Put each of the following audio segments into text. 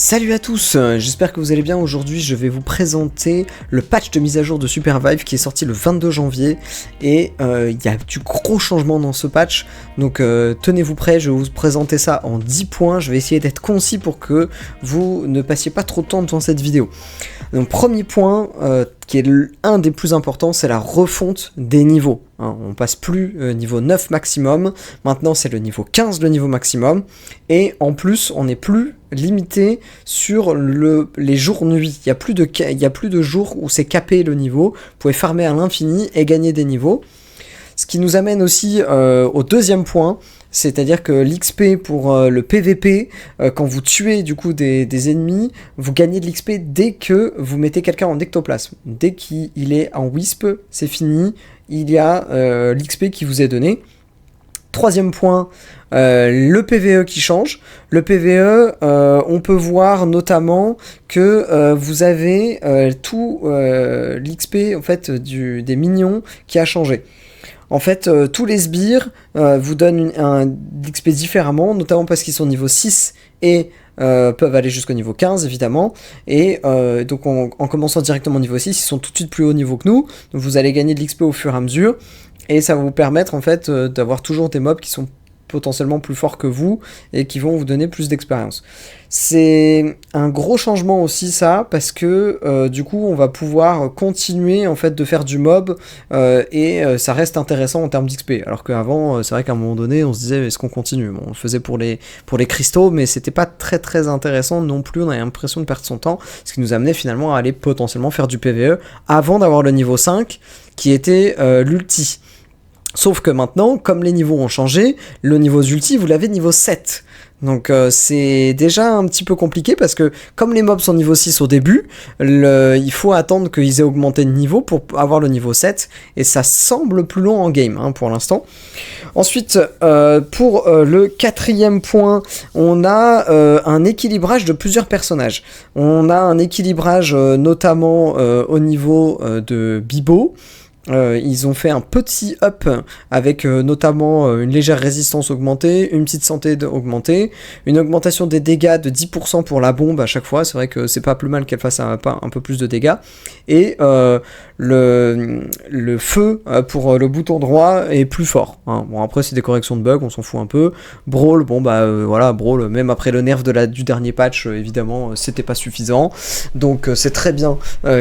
Salut à tous, j'espère que vous allez bien. Aujourd'hui je vais vous présenter le patch de mise à jour de Supervive qui est sorti le 22 janvier et il y a du gros changement dans ce patch, donc tenez-vous prêts, je vais vous présenter ça en 10 points, je vais essayer d'être concis pour que vous ne passiez pas trop de temps devant cette vidéo. Donc premier point, qui est un des plus importants, c'est la refonte des niveaux. On passe plus niveau 9 maximum, maintenant c'est le niveau 15 le niveau maximum, et en plus on n'est plus limité sur les jours-nuits. Il n'y a plus de jours où c'est capé le niveau, vous pouvez farmer à l'infini et gagner des niveaux. Ce qui nous amène aussi au deuxième point, c'est-à-dire que l'XP pour le PVP, quand vous tuez du coup des ennemis, vous gagnez de l'XP dès que vous mettez quelqu'un en ectoplasme. Dès qu'il est en wisp, c'est fini, il y a l'XP qui vous est donné. Troisième point, le PVE qui change. Le PVE, on peut voir notamment que vous avez tout l'XP en fait, des minions qui a changé. En fait, tous les sbires vous donnent un XP différemment, notamment parce qu'ils sont niveau 6 et peuvent aller jusqu'au niveau 15 évidemment, et donc en commençant directement au niveau 6, ils sont tout de suite plus haut niveau que nous, donc vous allez gagner de l'XP au fur et à mesure, et ça va vous permettre en fait d'avoir toujours des mobs qui sont potentiellement plus forts que vous et qui vont vous donner plus d'expérience. C'est un gros changement aussi ça, parce que du coup on va pouvoir continuer en fait de faire du mob et ça reste intéressant en termes d'XP, alors qu'avant c'est vrai qu'à un moment donné on se disait est-ce qu'on continue, bon, on le faisait pour les cristaux, mais c'était pas très intéressant non plus, on avait l'impression de perdre son temps, ce qui nous amenait finalement à aller potentiellement faire du PVE avant d'avoir le niveau 5 qui était l'ulti. Sauf que maintenant, comme les niveaux ont changé, le niveau d'ulti, vous l'avez niveau 7. Donc c'est déjà un petit peu compliqué parce que comme les mobs sont niveau 6 au début, il faut attendre qu'ils aient augmenté de niveau pour avoir le niveau 7, et ça semble plus long en game hein, pour l'instant. Ensuite, pour le quatrième point, on a un équilibrage de plusieurs personnages. On a un équilibrage notamment au niveau de Bibo. Ils ont fait un petit up avec notamment une légère résistance augmentée, une petite santé augmentée, une augmentation des dégâts de 10% pour la bombe à chaque fois, c'est vrai que c'est pas plus mal qu'elle fasse un peu plus de dégâts, et le feu pour le bouton droit est plus fort, hein. Bon après c'est des corrections de bugs, on s'en fout un peu. Brawl, bon bah voilà, Brawl, même après le nerf du dernier patch, évidemment c'était pas suffisant, donc c'est très bien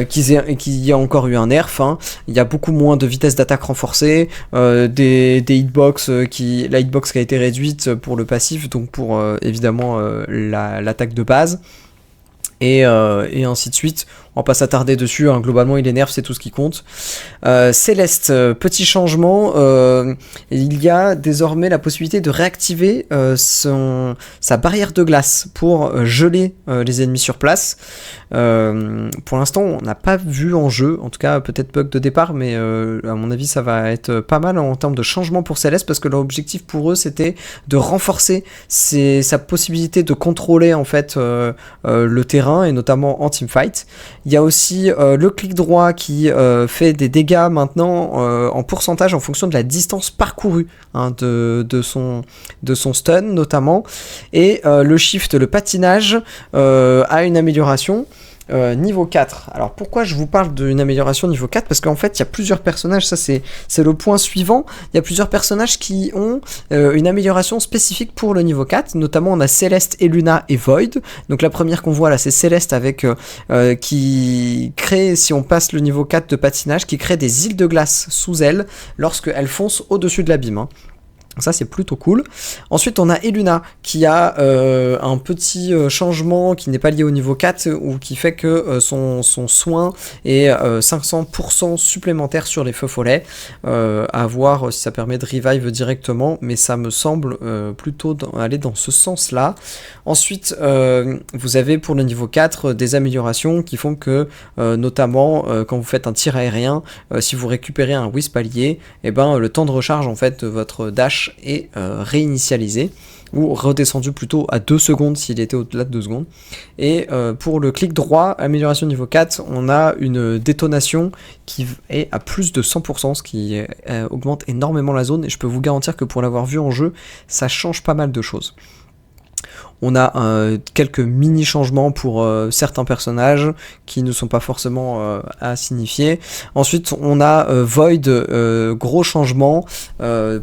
qu'il y ait encore eu un nerf, hein. Il y a beaucoup moins de vitesse d'attaque renforcée, des hitbox la hitbox qui a été réduite pour le passif, donc pour évidemment l'attaque de base, et ainsi de suite. On va pas s'attarder dessus, hein. Globalement il énerve, c'est tout ce qui compte. Céleste, petit changement, il y a désormais la possibilité de réactiver sa barrière de glace pour geler les ennemis sur place. Pour l'instant on n'a pas vu en jeu, en tout cas peut-être bug de départ, mais à mon avis ça va être pas mal en termes de changement pour Céleste, parce que leur objectif pour eux c'était de renforcer sa possibilité de contrôler en fait le terrain, et notamment en teamfight. Il y a aussi le clic droit qui fait des dégâts maintenant en pourcentage en fonction de la distance parcourue, hein, de son stun notamment, et le shift, le patinage, a une amélioration. Niveau 4. Alors pourquoi je vous parle d'une amélioration niveau 4? Parce qu'en fait il y a plusieurs personnages, ça c'est le point suivant, il y a plusieurs personnages qui ont une amélioration spécifique pour le niveau 4, notamment on a Céleste et Luna et Void. Donc la première qu'on voit là c'est Céleste avec qui crée, si on passe le niveau 4 de patinage, qui crée des îles de glace sous elle lorsque elle fonce au-dessus de l'abîme, hein. Ça c'est plutôt cool. Ensuite on a Eluna qui a un petit changement qui n'est pas lié au niveau 4, ou qui fait que son soin est 500% supplémentaire sur les feux follets, à voir si ça permet de revive directement, mais ça me semble plutôt aller dans ce sens là. Ensuite vous avez pour le niveau 4 des améliorations qui font que notamment quand vous faites un tir aérien, si vous récupérez un wisp allié, et ben le temps de recharge en fait de votre dash est réinitialisé, ou redescendu plutôt à 2 secondes s'il était au-delà de 2 secondes. Et pour le clic droit, amélioration niveau 4, on a une détonation qui est à plus de 100%, ce qui augmente énormément la zone, et je peux vous garantir que pour l'avoir vu en jeu, ça change pas mal de choses. On a quelques mini changements pour certains personnages qui ne sont pas forcément à signifier. Ensuite on a Void, gros changement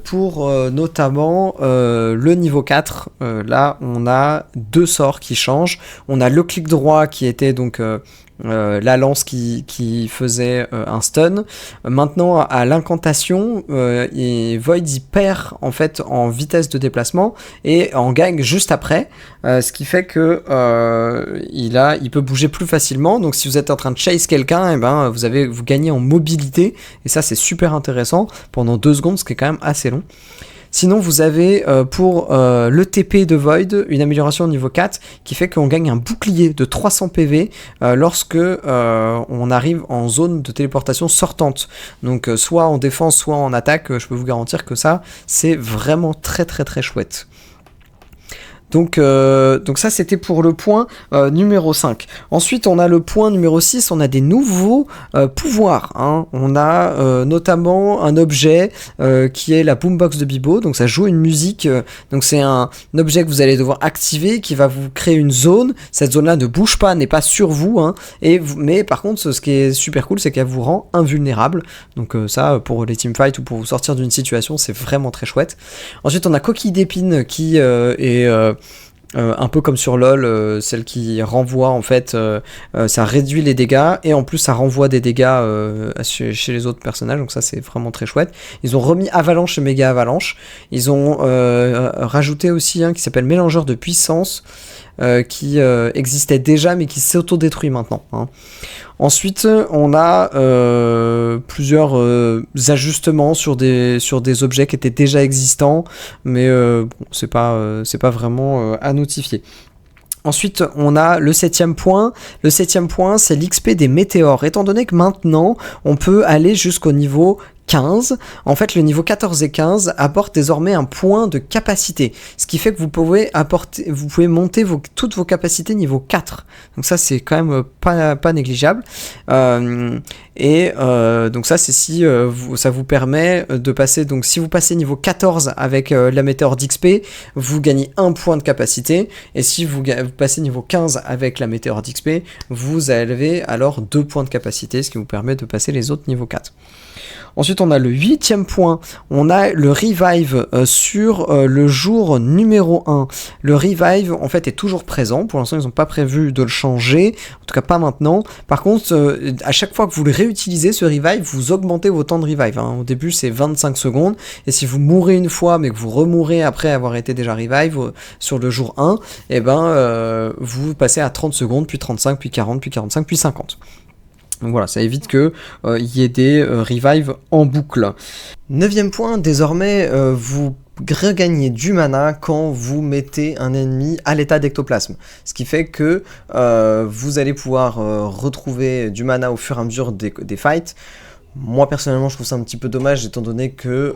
pour notamment le niveau 4. Là on a 2 sorts qui changent. On a le clic droit qui était donc la lance qui faisait un stun. Maintenant à l'incantation, Void il perd en fait en vitesse de déplacement et en gagne juste après, ce qui fait que il peut bouger plus facilement. Donc si vous êtes en train de chase quelqu'un, et ben vous gagnez en mobilité, et ça c'est super intéressant pendant 2 secondes, ce qui est quand même assez long. Sinon vous avez pour le TP de Void une amélioration au niveau 4 qui fait qu'on gagne un bouclier de 300 PV lorsque on arrive en zone de téléportation sortante. Donc soit en défense soit en attaque, je peux vous garantir que ça c'est vraiment très très très chouette. Donc ça c'était pour le point numéro 5. Ensuite on a le point numéro 6, on a des nouveaux pouvoirs, hein. On a notamment un objet qui est la boombox de Bibo, donc ça joue une musique, donc c'est un objet que vous allez devoir activer qui va vous créer une zone. Cette zone là ne bouge pas, n'est pas sur vous, hein, mais par contre ce qui est super cool c'est qu'elle vous rend invulnérable, donc ça pour les teamfights ou pour vous sortir d'une situation c'est vraiment très chouette. Ensuite on a Coquille d'épine qui est un peu comme sur LoL, celle qui renvoie en fait, ça réduit les dégâts et en plus ça renvoie des dégâts chez les autres personnages, donc ça c'est vraiment très chouette. Ils ont remis Avalanche et Méga Avalanche, ils ont rajouté aussi un qui s'appelle Mélangeur de puissance, qui existait déjà mais qui s'auto-détruit maintenant, hein. Ensuite on a plusieurs ajustements sur des objets qui étaient déjà existants, mais bon, c'est pas vraiment à notifier. Ensuite, on a le 7e point. Le 7e point, c'est l'XP des météores. Étant donné que maintenant, on peut aller jusqu'au niveau 15, en fait le niveau 14 et 15 apportent désormais un point de capacité, ce qui fait que vous pouvez monter toutes vos capacités niveau 4, donc ça c'est quand même pas négligeable, donc ça c'est si ça vous permet de passer, donc si vous passez niveau 14 avec la météore d'XP, vous gagnez 1 point de capacité, et si vous passez niveau 15 avec la météore d'XP, vous avez alors 2 points de capacité, ce qui vous permet de passer les autres niveau 4. Ensuite on a le 8e point, on a le revive sur le jour numéro 1. Le revive en fait est toujours présent, pour l'instant ils n'ont pas prévu de le changer, en tout cas pas maintenant. Par contre à chaque fois que vous le réutilisez ce revive, vous augmentez vos temps de revive, hein. Au début c'est 25 secondes, et si vous mourrez une fois mais que vous remourrez après avoir été déjà revive sur le jour 1, et vous passez à 30 secondes, puis 35, puis 40, puis 45, puis 50. Donc voilà, ça évite qu'il y ait des revives en boucle. 9e point, désormais vous regagnez du mana quand vous mettez un ennemi à l'état d'ectoplasme. Ce qui fait que vous allez pouvoir retrouver du mana au fur et à mesure des fights. Moi personnellement je trouve ça un petit peu dommage étant donné que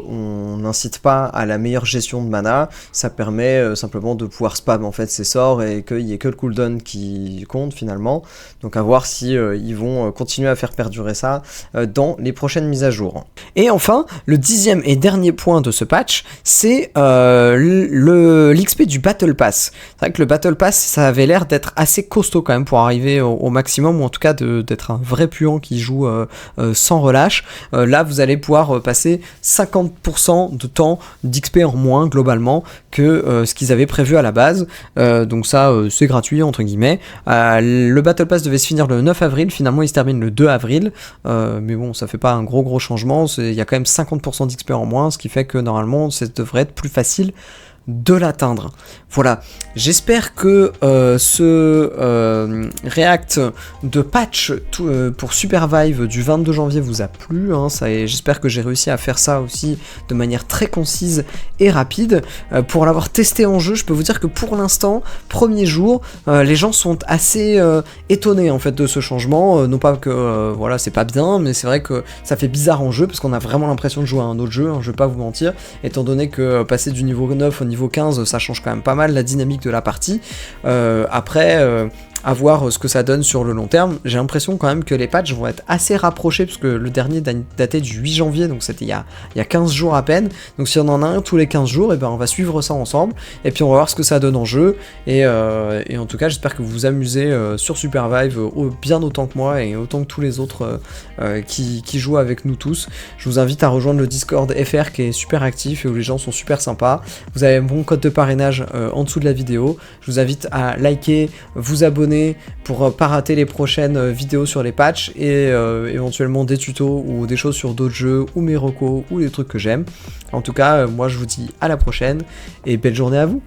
on n'incite pas à la meilleure gestion de mana, ça permet simplement de pouvoir spam en fait ses sorts et qu'il n'y ait que le cooldown qui compte finalement, donc à voir si ils vont continuer à faire perdurer ça dans les prochaines mises à jour. Et enfin le 10e et dernier point de ce patch, c'est l'XP du Battle Pass. C'est vrai que le Battle Pass ça avait l'air d'être assez costaud quand même pour arriver au maximum, ou en tout cas d'être un vrai puant qui joue sans relâche. Là vous allez pouvoir passer 50% de temps d'XP en moins globalement que ce qu'ils avaient prévu à la base, donc ça c'est gratuit entre guillemets. Le Battle Pass devait se finir le 9 avril, finalement il se termine le 2 avril, mais bon ça fait pas un gros changement, il y a quand même 50% d'XP en moins, ce qui fait que normalement ça devrait être plus facile de l'atteindre. Voilà, j'espère que ce react de patch pour Supervive du 22 janvier vous a plu, hein, j'espère que j'ai réussi à faire ça aussi de manière très concise et rapide. Pour l'avoir testé en jeu, je peux vous dire que pour l'instant, premier jour, les gens sont assez étonnés en fait de ce changement, non pas que voilà c'est pas bien, mais c'est vrai que ça fait bizarre en jeu parce qu'on a vraiment l'impression de jouer à un autre jeu, hein, je vais pas vous mentir, étant donné que passer du niveau 9 au niveau 15 ça change quand même pas mal la dynamique de la partie. Après à voir ce que ça donne sur le long terme. J'ai l'impression quand même que les patchs vont être assez rapprochés, parce que le dernier datait du 8 janvier, donc c'était il y a 15 jours à peine. Donc si on en a un tous les 15 jours, et ben on va suivre ça ensemble, et puis on va voir ce que ça donne en jeu, et en tout cas j'espère que vous vous amusez sur Supervive bien autant que moi, et autant que tous les autres qui jouent avec nous tous. Je vous invite à rejoindre le Discord FR qui est super actif et où les gens sont super sympas. Vous avez mon code de parrainage en dessous de la vidéo. Je vous invite à liker, vous abonner pour pas rater les prochaines vidéos sur les patchs, et éventuellement des tutos ou des choses sur d'autres jeux, ou mes recos, ou les trucs que j'aime. En tout cas, moi je vous dis à la prochaine, et belle journée à vous.